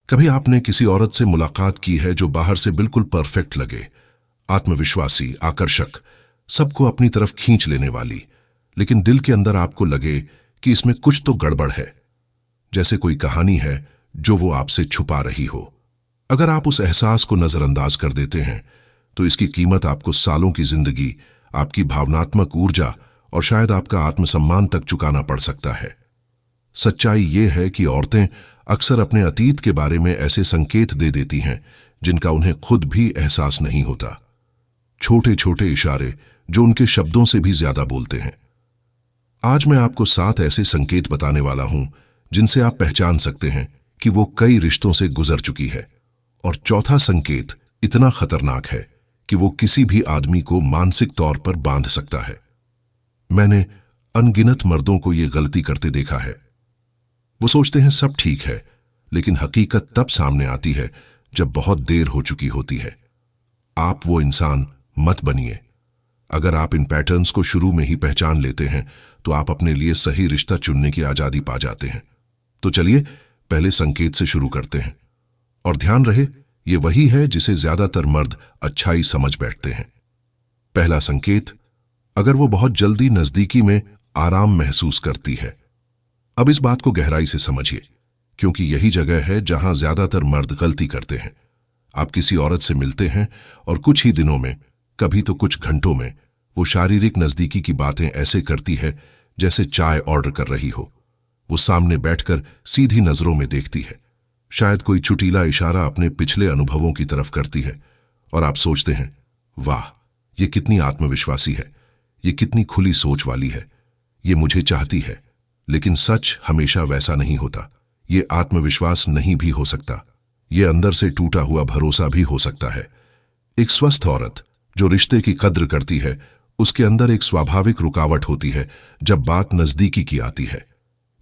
कभी आपने किसी औरत से मुलाकात की है जो बाहर से बिल्कुल परफेक्ट लगे, आत्मविश्वासी, आकर्षक, सबको अपनी तरफ खींच लेने वाली, लेकिन दिल के अंदर आपको लगे कि इसमें कुछ तो गड़बड़ है, जैसे कोई कहानी है जो वो आपसे छुपा रही हो। अगर आप उस एहसास को नजरअंदाज कर देते हैं तो इसकी कीमत आपको सालों की जिंदगी, आपकी भावनात्मक ऊर्जा और शायद आपका आत्मसम्मान तक चुकाना पड़ सकता है। सच्चाई ये है कि औरतें अक्सर अपने अतीत के बारे में ऐसे संकेत दे देती हैं जिनका उन्हें खुद भी एहसास नहीं होता। छोटे छोटे इशारे जो उनके शब्दों से भी ज्यादा बोलते हैं। आज मैं आपको 7 ऐसे संकेत बताने वाला हूं जिनसे आप पहचान सकते हैं कि वो कई रिश्तों से गुजर चुकी है। और चौथा संकेत इतना खतरनाक है कि वो किसी भी आदमी को मानसिक तौर पर बांध सकता है। मैंने अनगिनत मर्दों को ये गलती करते देखा है। वो सोचते हैं सब ठीक है, लेकिन हकीकत तब सामने आती है जब बहुत देर हो चुकी होती है। आप वो इंसान मत बनिए। अगर आप इन पैटर्न्स को शुरू में ही पहचान लेते हैं तो आप अपने लिए सही रिश्ता चुनने की आजादी पा जाते हैं। तो चलिए पहले संकेत से शुरू करते हैं। और ध्यान रहे, ये वही है जिसे ज्यादातर मर्द अच्छाई समझ बैठते हैं। पहला संकेत, अगर वो बहुत जल्दी नजदीकी में आराम महसूस करती है। अब इस बात को गहराई से समझिए, क्योंकि यही जगह है जहां ज्यादातर मर्द गलती करते हैं। आप किसी औरत से मिलते हैं और कुछ ही दिनों में, कभी तो कुछ घंटों में, वो शारीरिक नजदीकी की बातें ऐसे करती है जैसे चाय ऑर्डर कर रही हो। वो सामने बैठकर सीधी नजरों में देखती है, शायद कोई चुटीला इशारा अपने पिछले अनुभवों की तरफ करती है, और आप सोचते हैं, वाह, ये कितनी आत्मविश्वासी है, ये कितनी खुली सोच वाली है, ये मुझे चाहती है। लेकिन सच हमेशा वैसा नहीं होता। ये आत्मविश्वास नहीं भी हो सकता, ये अंदर से टूटा हुआ भरोसा भी हो सकता है। एक स्वस्थ औरत जो रिश्ते की कद्र करती है, उसके अंदर एक स्वाभाविक रुकावट होती है जब बात नजदीकी की आती है।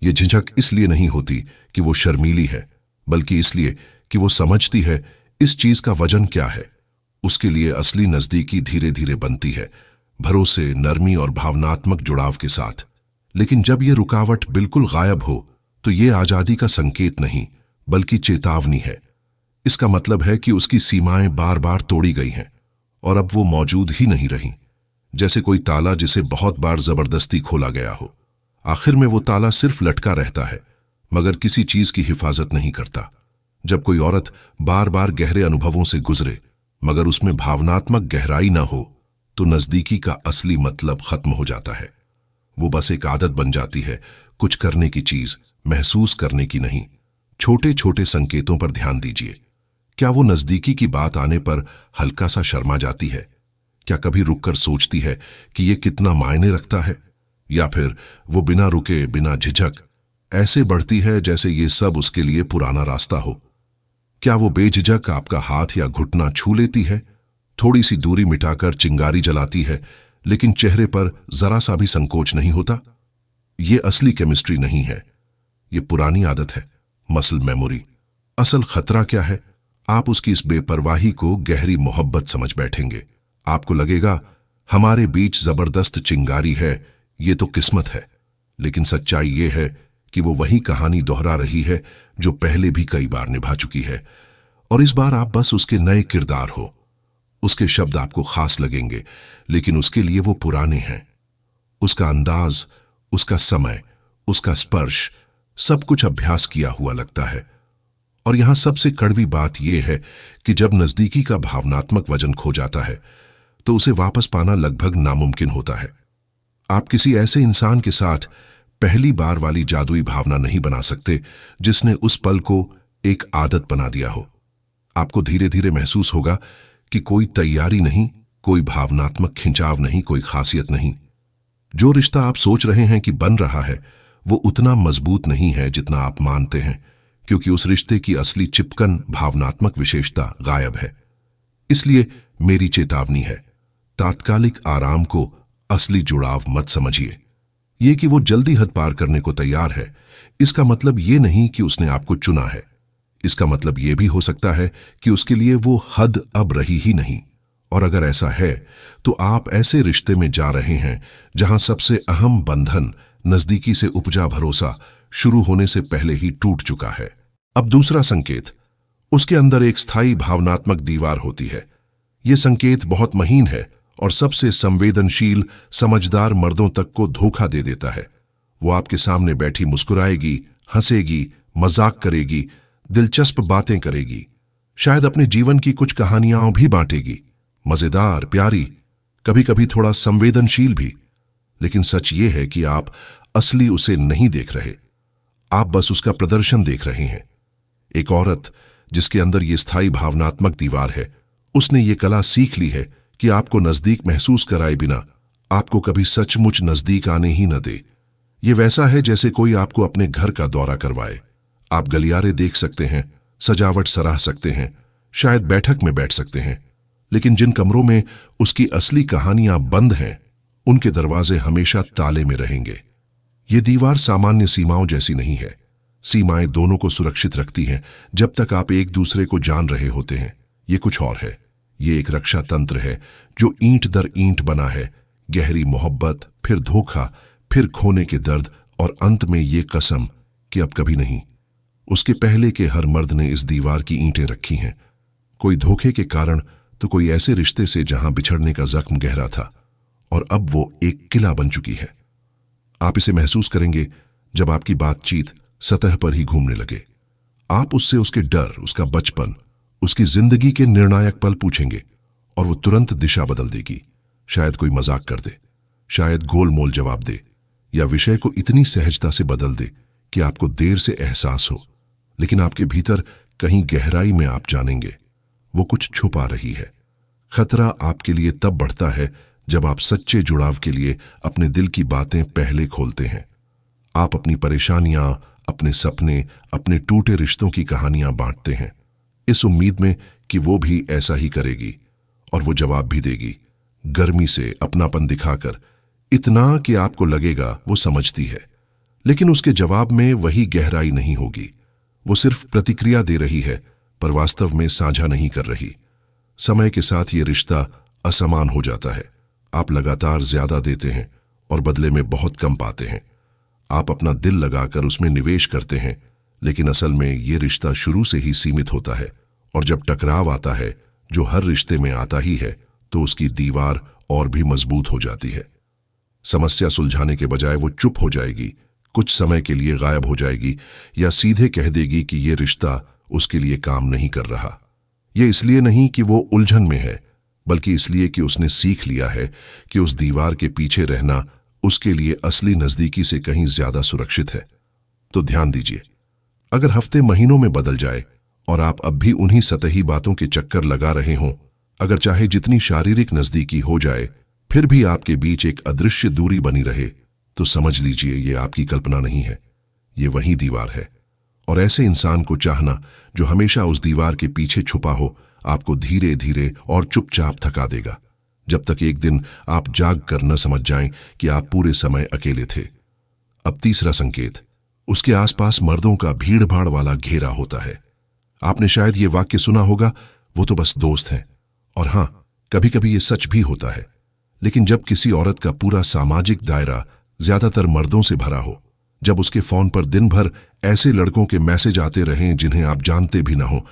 ये झिझक इसलिए नहीं होती कि वो शर्मीली है, बल्कि इसलिए कि वो समझती है इस चीज का वजन क्या है। उसके लिए असली नजदीकी धीरे धीरे बनती है, भरोसे, नरमी और भावनात्मक जुड़ाव के साथ। लेकिन जब ये रुकावट बिल्कुल गायब हो तो ये आजादी का संकेत नहीं, बल्कि चेतावनी है। इसका मतलब है कि उसकी सीमाएं बार बार तोड़ी गई हैं और अब वो मौजूद ही नहीं रही। जैसे कोई ताला जिसे बहुत बार जबरदस्ती खोला गया हो। आखिर में वो ताला सिर्फ लटका रहता है, मगर किसी चीज की हिफाजत नहीं करता। जब कोई औरत बार बार गहरे अनुभवों से गुजरे मगर उसमें भावनात्मक गहराई ना हो, तो नजदीकी का असली मतलब खत्म हो जाता है। वो बस एक आदत बन जाती है, कुछ करने की चीज, महसूस करने की नहीं। छोटे छोटे संकेतों पर ध्यान दीजिए। क्या वो नजदीकी की बात आने पर हल्का सा शर्मा जाती है? क्या कभी रुककर सोचती है कि ये कितना मायने रखता है? या फिर वो बिना रुके, बिना झिझक ऐसे बढ़ती है जैसे ये सब उसके लिए पुराना रास्ता हो? क्या वो बेझिझक आपका हाथ या घुटना छू लेती है, थोड़ी सी दूरी मिटाकर चिंगारी जलाती है, लेकिन चेहरे पर जरा सा भी संकोच नहीं होता? ये असली केमिस्ट्री नहीं है, ये पुरानी आदत है, मसल मेमोरी। असल खतरा क्या है? आप उसकी इस बेपरवाही को गहरी मोहब्बत समझ बैठेंगे। आपको लगेगा हमारे बीच जबरदस्त चिंगारी है, ये तो किस्मत है। लेकिन सच्चाई ये है कि वो वही कहानी दोहरा रही है जो पहले भी कई बार निभा चुकी है, और इस बार आप बस उसके नए किरदार हो। उसके शब्द आपको खास लगेंगे, लेकिन उसके लिए वो पुराने हैं। उसका अंदाज, उसका समय, उसका स्पर्श, सब कुछ अभ्यास किया हुआ लगता है। और यहां सबसे कड़वी बात यह है कि जब नजदीकी का भावनात्मक वजन खो जाता है तो उसे वापस पाना लगभग नामुमकिन होता है। आप किसी ऐसे इंसान के साथ पहली बार वाली जादुई भावना नहीं बना सकते जिसने उस पल को एक आदत बना दिया हो। आपको धीरे धीरे महसूस होगा कि कोई तैयारी नहीं, कोई भावनात्मक खिंचाव नहीं, कोई खासियत नहीं। जो रिश्ता आप सोच रहे हैं कि बन रहा है, वो उतना मजबूत नहीं है जितना आप मानते हैं, क्योंकि उस रिश्ते की असली चिपकन, भावनात्मक विशेषता गायब है। इसलिए मेरी चेतावनी है, तात्कालिक आराम को असली जुड़ाव मत समझिए। ये कि वो जल्दी हद पार करने को तैयार है, इसका मतलब ये नहीं कि उसने आपको चुना है। इसका मतलब यह भी हो सकता है कि उसके लिए वो हद अब रही ही नहीं। और अगर ऐसा है तो आप ऐसे रिश्ते में जा रहे हैं जहां सबसे अहम बंधन, नजदीकी से उपजा भरोसा, शुरू होने से पहले ही टूट चुका है। अब दूसरा संकेत, उसके अंदर एक स्थायी भावनात्मक दीवार होती है। ये संकेत बहुत महीन है और सबसे संवेदनशील, समझदार मर्दों तक को धोखा दे देता है। वो आपके सामने बैठी मुस्कुराएगी, हंसेगी, मजाक करेगी, दिलचस्प बातें करेगी, शायद अपने जीवन की कुछ कहानियां भी बांटेगी, मजेदार, प्यारी, कभी कभी थोड़ा संवेदनशील भी। लेकिन सच ये है कि आप असली उसे नहीं देख रहे, आप बस उसका प्रदर्शन देख रहे हैं। एक औरत जिसके अंदर ये स्थायी भावनात्मक दीवार है, उसने ये कला सीख ली है कि आपको नजदीक महसूस कराए बिना आपको कभी सचमुच नजदीक आने ही न दे। ये वैसा है जैसे कोई आपको अपने घर का दौरा करवाए। आप गलियारे देख सकते हैं, सजावट सराह सकते हैं, शायद बैठक में बैठ सकते हैं, लेकिन जिन कमरों में उसकी असली कहानियां बंद हैं, उनके दरवाजे हमेशा ताले में रहेंगे। ये दीवार सामान्य सीमाओं जैसी नहीं है। सीमाएं दोनों को सुरक्षित रखती हैं जब तक आप एक दूसरे को जान रहे होते हैं। ये कुछ और है। ये एक रक्षा तंत्र है जो ईंट दर ईंट बना है। गहरी मोहब्बत, फिर धोखा, फिर खोने के दर्द और अंत में ये कसम कि अब कभी नहीं। उसके पहले के हर मर्द ने इस दीवार की ईंटें रखी हैं, कोई धोखे के कारण तो कोई ऐसे रिश्ते से जहां बिछड़ने का जख्म गहरा था, और अब वो एक किला बन चुकी है। आप इसे महसूस करेंगे जब आपकी बातचीत सतह पर ही घूमने लगे। आप उससे उसके डर, उसका बचपन, उसकी जिंदगी के निर्णायक पल पूछेंगे और वो तुरंत दिशा बदल देगी। शायद कोई मजाक कर दे, शायद गोलमोल जवाब दे, या विषय को इतनी सहजता से बदल दे कि आपको देर से एहसास हो, लेकिन आपके भीतर कहीं गहराई में आप जानेंगे वो कुछ छुपा रही है। खतरा आपके लिए तब बढ़ता है जब आप सच्चे जुड़ाव के लिए अपने दिल की बातें पहले खोलते हैं। आप अपनी परेशानियां, अपने सपने, अपने टूटे रिश्तों की कहानियां बांटते हैं, इस उम्मीद में कि वो भी ऐसा ही करेगी और वो जवाब भी देगी, गर्मी से, अपनापन दिखाकर, इतना कि आपको लगेगा वो समझती है। लेकिन उसके जवाब में वही गहराई नहीं होगी। वो सिर्फ प्रतिक्रिया दे रही है, पर वास्तव में साझा नहीं कर रही। समय के साथ ये रिश्ता असमान हो जाता है। आप लगातार ज्यादा देते हैं और बदले में बहुत कम पाते हैं। आप अपना दिल लगाकर उसमें निवेश करते हैं, लेकिन असल में ये रिश्ता शुरू से ही सीमित होता है, और जब टकराव आता है, जो हर रिश्ते में आता ही है, तो उसकी दीवार और भी मजबूत हो जाती है। समस्या सुलझाने के बजाय वो चुप हो जाएगी, कुछ समय के लिए गायब हो जाएगी, या सीधे कह देगी कि ये रिश्ता उसके लिए काम नहीं कर रहा। ये इसलिए नहीं कि वो उलझन में है, बल्कि इसलिए कि उसने सीख लिया है कि उस दीवार के पीछे रहना उसके लिए असली नजदीकी से कहीं ज्यादा सुरक्षित है। तो ध्यान दीजिए, अगर हफ्ते महीनों में बदल जाए और आप अब भी उन्हीं सतही बातों के चक्कर लगा रहे हों, अगर चाहे जितनी शारीरिक नजदीकी हो जाए, फिर भी आपके बीच एक अदृश्य दूरी बनी रहे, तो समझ लीजिए ये आपकी कल्पना नहीं है, ये वही दीवार है। और ऐसे इंसान को चाहना जो हमेशा उस दीवार के पीछे छुपा हो, आपको धीरे धीरे और चुपचाप थका देगा, जब तक एक दिन आप जाग कर न समझ जाएं कि आप पूरे समय अकेले थे। अब तीसरा संकेत, उसके आसपास मर्दों का भीड़-भाड़ वाला घेरा होता है। आपने शायद ये वाक्य सुना होगा, वो तो बस दोस्त हैं। और हां, कभी कभी ये सच भी होता है। लेकिन जब किसी औरत का पूरा सामाजिक दायरा ज्यादातर मर्दों से भरा हो, जब उसके फोन पर दिन भर ऐसे लड़कों के मैसेज आते रहें जिन्हें आप जानते भी ना हो,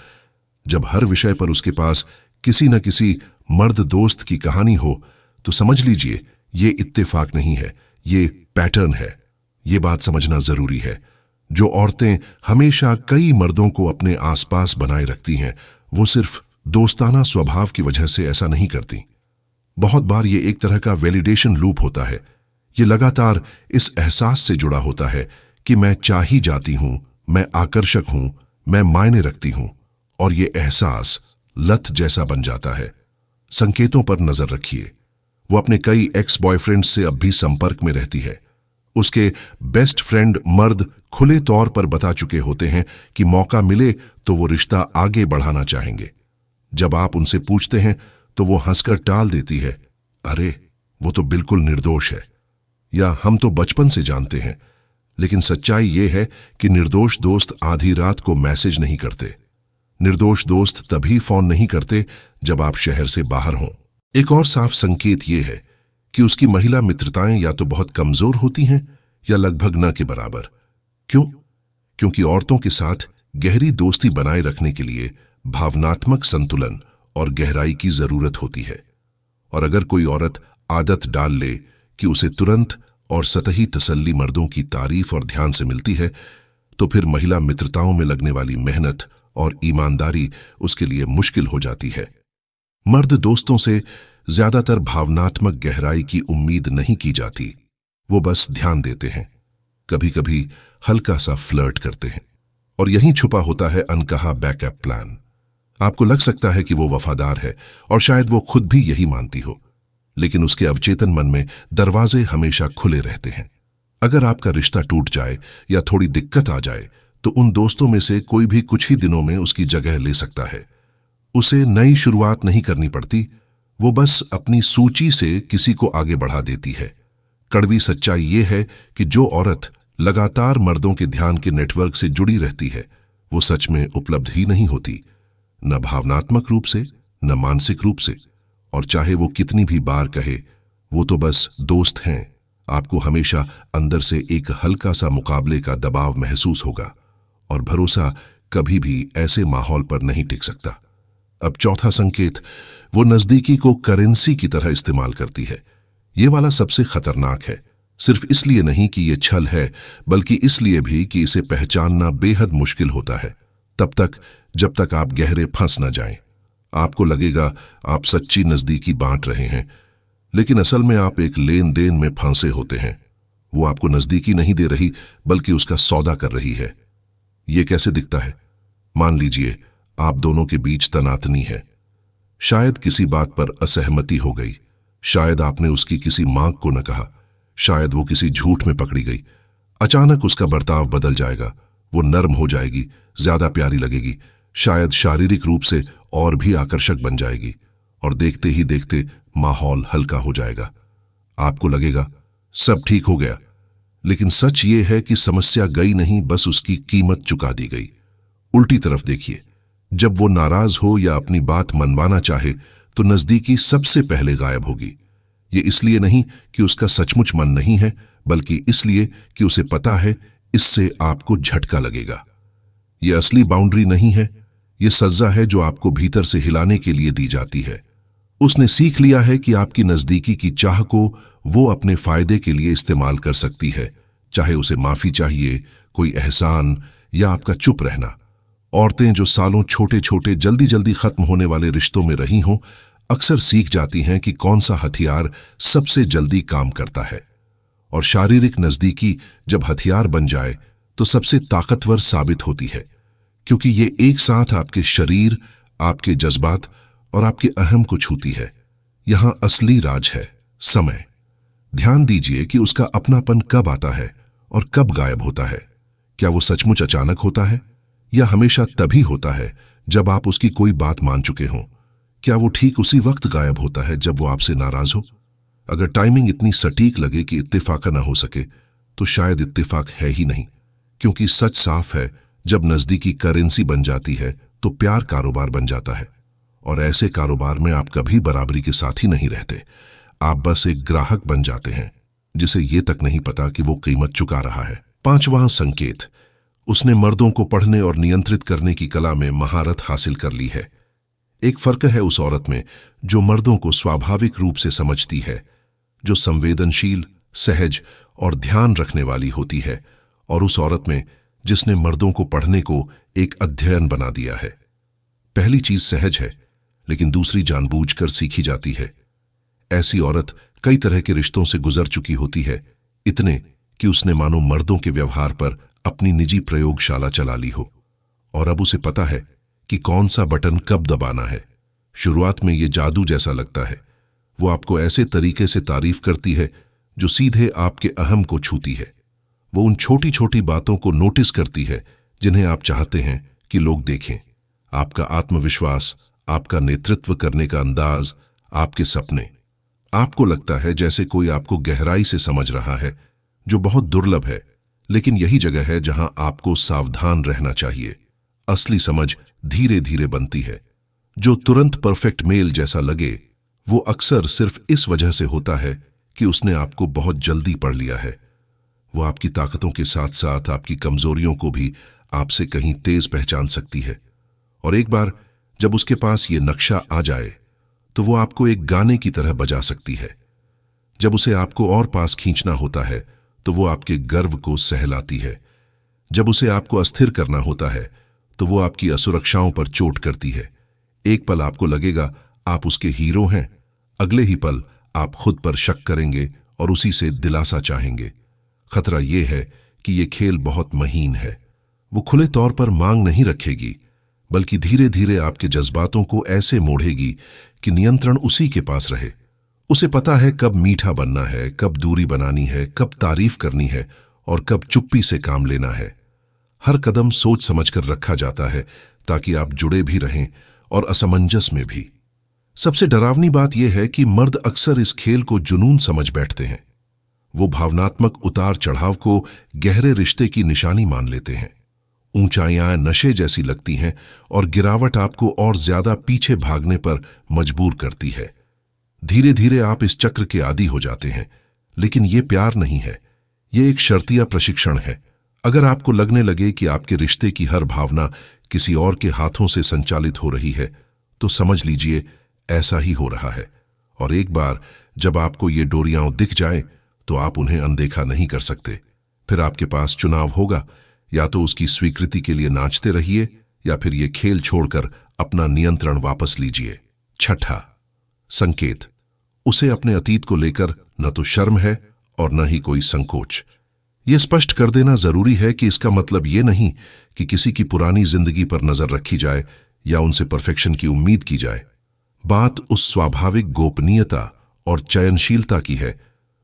जब हर विषय पर उसके पास किसी न किसी मर्द दोस्त की कहानी हो, तो समझ लीजिए ये इत्तेफाक नहीं है, ये पैटर्न है। ये बात समझना जरूरी है। जो औरतें हमेशा कई मर्दों को अपने आसपास बनाए रखती हैं, वो सिर्फ दोस्ताना स्वभाव की वजह से ऐसा नहीं करती। बहुत बार ये एक तरह का वैलिडेशन लूप होता है। ये लगातार इस एहसास से जुड़ा होता है कि मैं चाही जाती हूं, मैं आकर्षक हूं, मैं मायने रखती हूं, और ये एहसास लत जैसा बन जाता है। संकेतों पर नजर रखिए। वो अपने कई एक्स बॉयफ्रेंड से अब भी संपर्क में रहती है। उसके बेस्ट फ्रेंड मर्द खुले तौर पर बता चुके होते हैं कि मौका मिले तो वो रिश्ता आगे बढ़ाना चाहेंगे। जब आप उनसे पूछते हैं तो वो हंसकर टाल देती है, अरे वो तो बिल्कुल निर्दोष है, या हम तो बचपन से जानते हैं। लेकिन सच्चाई ये है कि निर्दोष दोस्त आधी रात को मैसेज नहीं करते। निर्दोष दोस्त तभी फोन नहीं करते जब आप शहर से बाहर हों। एक और साफ संकेत ये है कि उसकी महिला मित्रताएं या तो बहुत कमजोर होती हैं या लगभग न के बराबर। क्यों? क्योंकि औरतों के साथ गहरी दोस्ती बनाए रखने के लिए भावनात्मक संतुलन और गहराई की जरूरत होती है। और अगर कोई औरत आदत डाल ले कि उसे तुरंत और सतही तसल्ली मर्दों की तारीफ और ध्यान से मिलती है, तो फिर महिला मित्रताओं में लगने वाली मेहनत और ईमानदारी उसके लिए मुश्किल हो जाती है। मर्द दोस्तों से ज्यादातर भावनात्मक गहराई की उम्मीद नहीं की जाती, वो बस ध्यान देते हैं, कभी कभी हल्का सा फ्लर्ट करते हैं, और यहीं छुपा होता है अनकहा बैकअप प्लान। आपको लग सकता है कि वो वफादार है और शायद वो खुद भी यही मानती हो, लेकिन उसके अवचेतन मन में दरवाजे हमेशा खुले रहते हैं। अगर आपका रिश्ता टूट जाए या थोड़ी दिक्कत आ जाए तो उन दोस्तों में से कोई भी कुछ ही दिनों में उसकी जगह ले सकता है। उसे नई शुरुआत नहीं करनी पड़ती, वो बस अपनी सूची से किसी को आगे बढ़ा देती है। कड़वी सच्चाई ये है कि जो औरत लगातार मर्दों के ध्यान के नेटवर्क से जुड़ी रहती है, वो सच में उपलब्ध ही नहीं होती, न भावनात्मक रूप से न मानसिक रूप से। और चाहे वो कितनी भी बार कहे वो तो बस दोस्त हैं, आपको हमेशा अंदर से एक हल्का सा मुकाबले का दबाव महसूस होगा, और भरोसा कभी भी ऐसे माहौल पर नहीं टिक सकता। अब चौथा संकेत, वो नजदीकी को करेंसी की तरह इस्तेमाल करती है। ये वाला सबसे खतरनाक है, सिर्फ इसलिए नहीं कि ये छल है, बल्कि इसलिए भी कि इसे पहचानना बेहद मुश्किल होता है। तब तक जब तक आप गहरे फंस न जाएं, आपको लगेगा आप सच्ची नजदीकी बांट रहे हैं, लेकिन असल में आप एक लेन देन में फंसे होते हैं। वो आपको नजदीकी नहीं दे रही, बल्कि उसका सौदा कर रही है। ये कैसे दिखता है? मान लीजिए आप दोनों के बीच तनातनी है, शायद किसी बात पर असहमति हो गई, शायद आपने उसकी किसी मांग को न कहा, शायद वो किसी झूठ में पकड़ी गई। अचानक उसका बर्ताव बदल जाएगा, वो नर्म हो जाएगी, ज्यादा प्यारी लगेगी, शायद शारीरिक रूप से और भी आकर्षक बन जाएगी, और देखते ही देखते माहौल हल्का हो जाएगा। आपको लगेगा सब ठीक हो गया, लेकिन सच ये है कि समस्या गई नहीं, बस उसकी कीमत चुका दी गई। उल्टी तरफ देखिए, जब वो नाराज हो या अपनी बात मनवाना चाहे तो नजदीकी सबसे पहले गायब होगी। ये इसलिए नहीं कि उसका सचमुच मन नहीं है, बल्कि इसलिए कि उसे पता है इससे आपको झटका लगेगा। ये असली बाउंड्री नहीं है, ये सज्जा है जो आपको भीतर से हिलाने के लिए दी जाती है। उसने सीख लिया है कि आपकी नजदीकी की चाह को वो अपने फायदे के लिए इस्तेमाल कर सकती है, चाहे उसे माफी चाहिए, कोई एहसान या आपका चुप रहना। औरतें जो सालों छोटे छोटे जल्दी जल्दी खत्म होने वाले रिश्तों में रही हों, अक्सर सीख जाती हैं कि कौन सा हथियार सबसे जल्दी काम करता है। और शारीरिक नजदीकी जब हथियार बन जाए तो सबसे ताकतवर साबित होती है, क्योंकि ये एक साथ आपके शरीर, आपके जज्बात और आपके अहम को छूती है। यहां असली राज है समय। ध्यान दीजिए कि उसका अपनापन कब आता है और कब गायब होता है। क्या वो सचमुच अचानक होता है, या हमेशा तभी होता है जब आप उसकी कोई बात मान चुके हों? क्या वो ठीक उसी वक्त गायब होता है जब वो आपसे नाराज हो? अगर टाइमिंग इतनी सटीक लगे कि इत्तेफाक ना हो सके, तो शायद इत्तेफाक है ही नहीं, क्योंकि सच साफ है, जब नजदीकी करेंसी बन जाती है तो प्यार कारोबार बन जाता है। और ऐसे कारोबार में आप कभी बराबरी के साथ ही नहीं रहते, आप बस एक ग्राहक बन जाते हैं जिसे ये तक नहीं पता कि वो कीमत चुका रहा है। पांचवां संकेत, उसने मर्दों को पढ़ने और नियंत्रित करने की कला में महारत हासिल कर ली है। एक फर्क है उस औरत में जो मर्दों को स्वाभाविक रूप से समझती है, जो संवेदनशील, सहज और ध्यान रखने वाली होती है, और उस औरत में जिसने मर्दों को पढ़ने को एक अध्ययन बना दिया है। पहली चीज सहज है, लेकिन दूसरी जानबूझकर सीखी जाती है। ऐसी औरत कई तरह के रिश्तों से गुजर चुकी होती है, इतने कि उसने मानो मर्दों के व्यवहार पर अपनी निजी प्रयोगशाला चला ली हो, और अब उसे पता है कि कौन सा बटन कब दबाना है। शुरुआत में ये जादू जैसा लगता है। वो आपको ऐसे तरीके से तारीफ करती है जो सीधे आपके अहम को छूती है। वो उन छोटी छोटी बातों को नोटिस करती है जिन्हें आप चाहते हैं कि लोग देखें। आपका आत्मविश्वास, आपका नेतृत्व करने का अंदाज, आपके सपने। आपको लगता है जैसे कोई आपको गहराई से समझ रहा है, जो बहुत दुर्लभ है, लेकिन यही जगह है जहां आपको सावधान रहना चाहिए। असली समझ धीरे धीरे बनती है। जो तुरंत परफेक्ट मेल जैसा लगे, वो अक्सर सिर्फ इस वजह से होता है कि उसने आपको बहुत जल्दी पढ़ लिया है। वो आपकी ताकतों के साथ साथ आपकी कमजोरियों को भी आपसे कहीं तेज पहचान सकती है। और एक बार जब उसके पास ये नक्शा आ जाए तो वो आपको एक गाने की तरह बजा सकती है। जब उसे आपको और पास खींचना होता है तो वो आपके गर्व को सहलाती है। जब उसे आपको अस्थिर करना होता है तो वो आपकी असुरक्षाओं पर चोट करती है। एक पल आपको लगेगा आप उसके हीरो हैं, अगले ही पल आप खुद पर शक करेंगे और उसी से दिलासा चाहेंगे। खतरा यह है कि ये खेल बहुत महीन है। वो खुले तौर पर मांग नहीं रखेगी, बल्कि धीरे धीरे आपके जज्बातों को ऐसे मोड़ेगी कि नियंत्रण उसी के पास रहे। उसे पता है कब मीठा बनना है, कब दूरी बनानी है, कब तारीफ करनी है और कब चुप्पी से काम लेना है। हर कदम सोच समझकर रखा जाता है ताकि आप जुड़े भी रहें और असमंजस में भी। सबसे डरावनी बात यह है कि मर्द अक्सर इस खेल को जुनून समझ बैठते हैं। वो भावनात्मक उतार चढ़ाव को गहरे रिश्ते की निशानी मान लेते हैं। ऊंचाइयां नशे जैसी लगती हैं और गिरावट आपको और ज्यादा पीछे भागने पर मजबूर करती है। धीरे धीरे आप इस चक्र के आदी हो जाते हैं। लेकिन ये प्यार नहीं है, ये एक शर्तिया प्रशिक्षण है। अगर आपको लगने लगे कि आपके रिश्ते की हर भावना किसी और के हाथों से संचालित हो रही है, तो समझ लीजिए ऐसा ही हो रहा है। और एक बार जब आपको ये डोरियां दिख जाए तो आप उन्हें अनदेखा नहीं कर सकते। फिर आपके पास चुनाव होगा, या तो उसकी स्वीकृति के लिए नाचते रहिए या फिर ये खेल छोड़कर अपना नियंत्रण वापस लीजिए। छठा संकेत, उसे अपने अतीत को लेकर न तो शर्म है और न ही कोई संकोच। यह स्पष्ट कर देना जरूरी है कि इसका मतलब यह नहीं कि किसी की पुरानी जिंदगी पर नजर रखी जाए या उनसे परफेक्शन की उम्मीद की जाए। बात उस स्वाभाविक गोपनीयता और चयनशीलता की है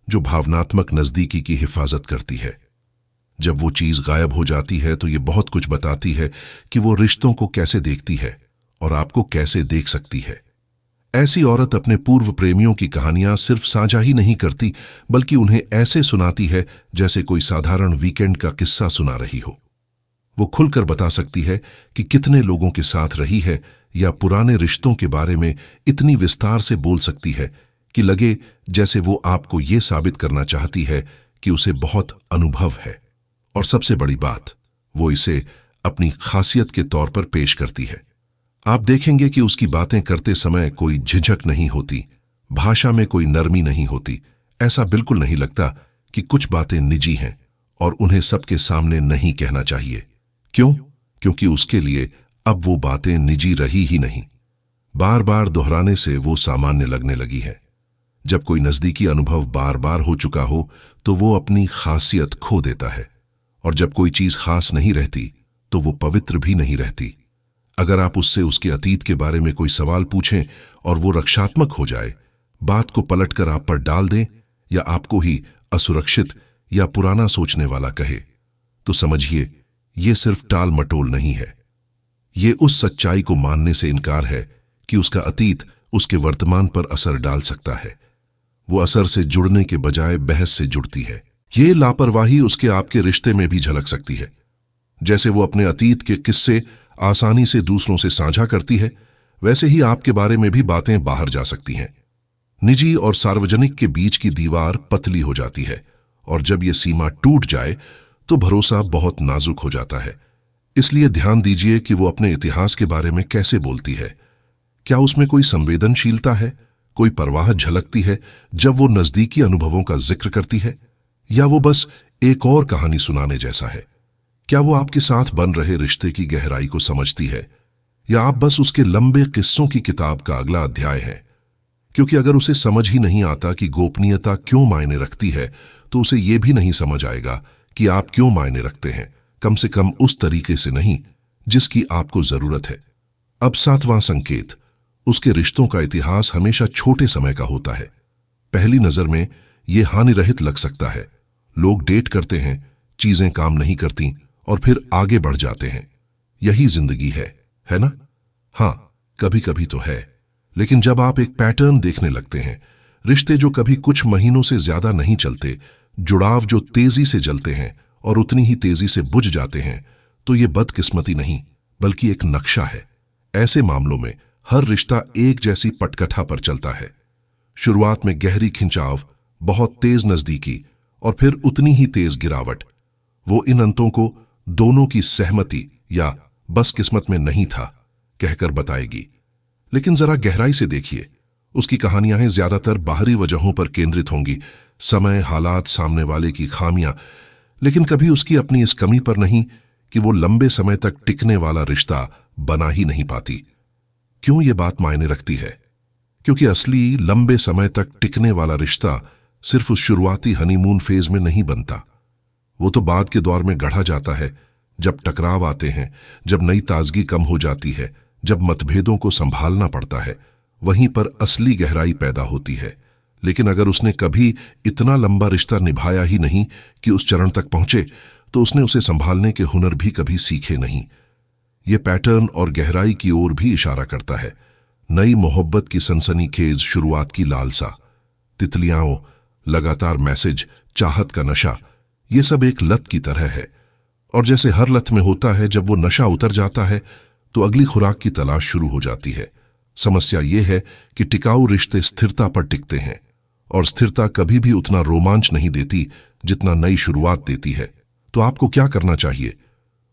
जो भावनात्मक नजदीकी की हिफाजत करती है। जब वो चीज गायब हो जाती है तो ये बहुत कुछ बताती है कि वो रिश्तों को कैसे देखती है और आपको कैसे देख सकती है। ऐसी औरत अपने पूर्व प्रेमियों की कहानियां सिर्फ साझा ही नहीं करती, बल्कि उन्हें ऐसे सुनाती है जैसे कोई साधारण वीकेंड का किस्सा सुना रही हो। वो खुलकर बता सकती है कि कितने लोगों के साथ रही है, या पुराने रिश्तों के बारे में इतनी विस्तार से बोल सकती है कि लगे जैसे वो आपको ये साबित करना चाहती है कि उसे बहुत अनुभव है। और सबसे बड़ी बात, वो इसे अपनी खासियत के तौर पर पेश करती है। आप देखेंगे कि उसकी बातें करते समय कोई झिझक नहीं होती, भाषा में कोई नरमी नहीं होती। ऐसा बिल्कुल नहीं लगता कि कुछ बातें निजी हैं और उन्हें सबके सामने नहीं कहना चाहिए। क्यों? क्योंकि उसके लिए अब वो बातें निजी रही ही नहीं। बार बार दोहराने से वो सामान्य लगने लगी है। जब कोई नजदीकी अनुभव बार बार हो चुका हो तो वो अपनी खासियत खो देता है, और जब कोई चीज खास नहीं रहती तो वो पवित्र भी नहीं रहती। अगर आप उससे उसके अतीत के बारे में कोई सवाल पूछें और वो रक्षात्मक हो जाए, बात को पलटकर आप पर डाल दें या आपको ही असुरक्षित या पुराना सोचने वाला कहे, तो समझिए ये सिर्फ टाल मटोल नहीं है। ये उस सच्चाई को मानने से इनकार है कि उसका अतीत उसके वर्तमान पर असर डाल सकता है। वो असर से जुड़ने के बजाय बहस से जुड़ती है। ये लापरवाही उसके आपके रिश्ते में भी झलक सकती है। जैसे वो अपने अतीत के किस्से आसानी से दूसरों से साझा करती है, वैसे ही आपके बारे में भी बातें बाहर जा सकती हैं। निजी और सार्वजनिक के बीच की दीवार पतली हो जाती है, और जब ये सीमा टूट जाए तो भरोसा बहुत नाजुक हो जाता है। इसलिए ध्यान दीजिए कि वो अपने इतिहास के बारे में कैसे बोलती है। क्या उसमें कोई संवेदनशीलता है, कोई परवाह झलकती है जब वो नजदीकी अनुभवों का जिक्र करती है, या वो बस एक और कहानी सुनाने जैसा है? क्या वो आपके साथ बन रहे रिश्ते की गहराई को समझती है, या आप बस उसके लंबे किस्सों की किताब का अगला अध्याय है? क्योंकि अगर उसे समझ ही नहीं आता कि गोपनीयता क्यों मायने रखती है, तो उसे यह भी नहीं समझ आएगा कि आप क्यों मायने रखते हैं, कम से कम उस तरीके से नहीं जिसकी आपको जरूरत है। अब सातवां संकेत, उसके रिश्तों का इतिहास हमेशा छोटे समय का होता है। पहली नजर में यह हानिरहित लग सकता है। लोग डेट करते हैं, चीजें काम नहीं करती और फिर आगे बढ़ जाते हैं। यही जिंदगी है ना? हाँ, कभी कभी तो है। लेकिन जब आप एक पैटर्न देखने लगते हैं, रिश्ते जो कभी कुछ महीनों से ज्यादा नहीं चलते, जुड़ाव जो तेजी से जलते हैं और उतनी ही तेजी से बुझ जाते हैं, तो ये बदकिस्मती नहीं बल्कि एक नक्शा है। ऐसे मामलों में हर रिश्ता एक जैसी पटकथा पर चलता है। शुरुआत में गहरी खिंचाव, बहुत तेज नजदीकी और फिर उतनी ही तेज गिरावट। वो इन अंतों को दोनों की सहमति या बस किस्मत में नहीं था कहकर बताएगी। लेकिन जरा गहराई से देखिए, उसकी कहानियां ज्यादातर बाहरी वजहों पर केंद्रित होंगी, समय, हालात, सामने वाले की खामियां, लेकिन कभी उसकी अपनी इस कमी पर नहीं कि वो लंबे समय तक टिकने वाला रिश्ता बना ही नहीं पाती। क्यों ये बात मायने रखती है? क्योंकि असली लंबे समय तक टिकने वाला रिश्ता सिर्फ उस शुरुआती हनीमून फेज में नहीं बनता। वो तो बाद के दौर में गढ़ा जाता है, जब टकराव आते हैं, जब नई ताजगी कम हो जाती है, जब मतभेदों को संभालना पड़ता है, वहीं पर असली गहराई पैदा होती है। लेकिन अगर उसने कभी इतना लंबा रिश्ता निभाया ही नहीं कि उस चरण तक पहुंचे, तो उसने उसे संभालने के हुनर भी कभी सीखे नहीं। ये पैटर्न और गहराई की ओर भी इशारा करता है। नई मोहब्बत की सनसनीखेज शुरुआत की लालसा, तितलियां, लगातार मैसेज, चाहत का नशा, ये सब एक लत की तरह है। और जैसे हर लत में होता है, जब वो नशा उतर जाता है तो अगली खुराक की तलाश शुरू हो जाती है। समस्या ये है कि टिकाऊ रिश्ते स्थिरता पर टिकते हैं, और स्थिरता कभी भी उतना रोमांच नहीं देती जितना नई शुरुआत देती है। तो आपको क्या करना चाहिए?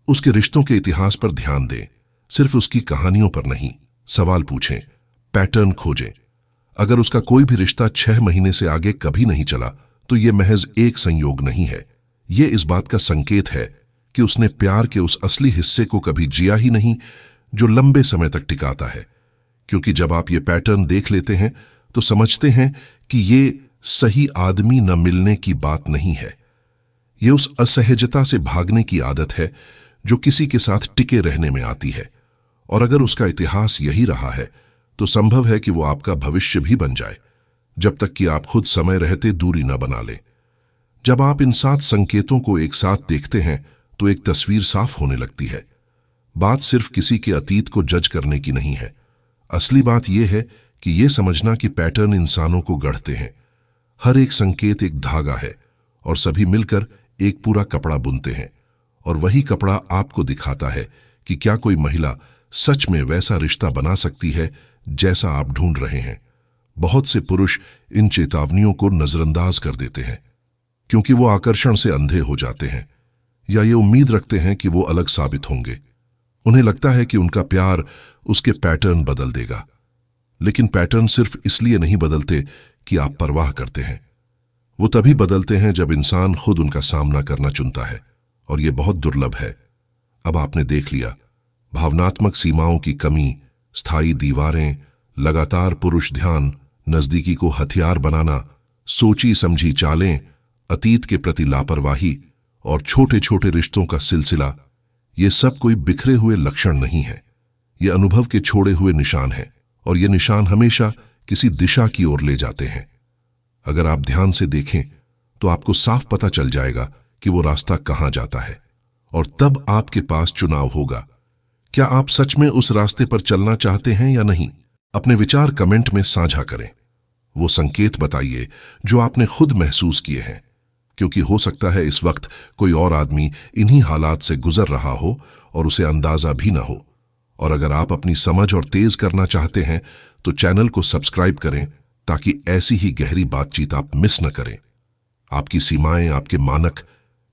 उसके रिश्तों के इतिहास पर ध्यान दें, सिर्फ उसकी कहानियों पर नहीं। सवाल पूछें, पैटर्न खोजें। अगर उसका कोई भी रिश्ता 6 महीने से आगे कभी नहीं चला, तो यह महज एक संयोग नहीं है। यह इस बात का संकेत है कि उसने प्यार के उस असली हिस्से को कभी जिया ही नहीं जो लंबे समय तक टिकाता है। क्योंकि जब आप ये पैटर्न देख लेते हैं तो समझते हैं कि ये सही आदमी न मिलने की बात नहीं है। ये उस असहजता से भागने की आदत है जो किसी के साथ टिके रहने में आती है। और अगर उसका इतिहास यही रहा है तो संभव है कि वो आपका भविष्य भी बन जाए, जब तक कि आप खुद समय रहते दूरी न बना लें। जब आप इन 7 संकेतों को एक साथ देखते हैं तो एक तस्वीर साफ होने लगती है। बात सिर्फ किसी के अतीत को जज करने की नहीं है। असली बात यह है कि यह समझना कि पैटर्न इंसानों को गढ़ते हैं। हर एक संकेत एक धागा है और सभी मिलकर एक पूरा कपड़ा बुनते हैं। और वही कपड़ा आपको दिखाता है कि क्या कोई महिला सच में वैसा रिश्ता बना सकती है जैसा आप ढूंढ रहे हैं। बहुत से पुरुष इन चेतावनियों को नजरअंदाज कर देते हैं क्योंकि वो आकर्षण से अंधे हो जाते हैं, या ये उम्मीद रखते हैं कि वो अलग साबित होंगे। उन्हें लगता है कि उनका प्यार उसके पैटर्न बदल देगा। लेकिन पैटर्न सिर्फ इसलिए नहीं बदलते कि आप परवाह करते हैं। वो तभी बदलते हैं जब इंसान खुद उनका सामना करना चुनता है, और ये बहुत दुर्लभ है। अब आपने देख लिया, भावनात्मक सीमाओं की कमी, स्थायी दीवारें, लगातार पुरुष ध्यान, नजदीकी को हथियार बनाना, सोची समझी चालें, अतीत के प्रति लापरवाही और छोटे छोटे रिश्तों का सिलसिला। ये सब कोई बिखरे हुए लक्षण नहीं है, ये अनुभव के छोड़े हुए निशान हैं, और ये निशान हमेशा किसी दिशा की ओर ले जाते हैं। अगर आप ध्यान से देखें तो आपको साफ पता चल जाएगा कि वो रास्ता कहां जाता है, और तब आपके पास चुनाव होगा। क्या आप सच में उस रास्ते पर चलना चाहते हैं या नहीं? अपने विचार कमेंट में साझा करें। वो संकेत बताइए जो आपने खुद महसूस किए हैं, क्योंकि हो सकता है इस वक्त कोई और आदमी इन्हीं हालात से गुजर रहा हो और उसे अंदाजा भी ना हो। और अगर आप अपनी समझ और तेज करना चाहते हैं तो चैनल को सब्सक्राइब करें, ताकि ऐसी ही गहरी बातचीत आप मिस न करें। आपकी सीमाएं, आपके मानक,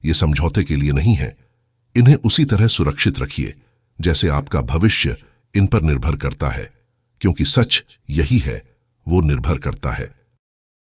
ये समझौते के लिए नहीं है। इन्हें उसी तरह सुरक्षित रखिए जैसे आपका भविष्य इन पर निर्भर करता है, क्योंकि सच यही है, वो निर्भर करता है।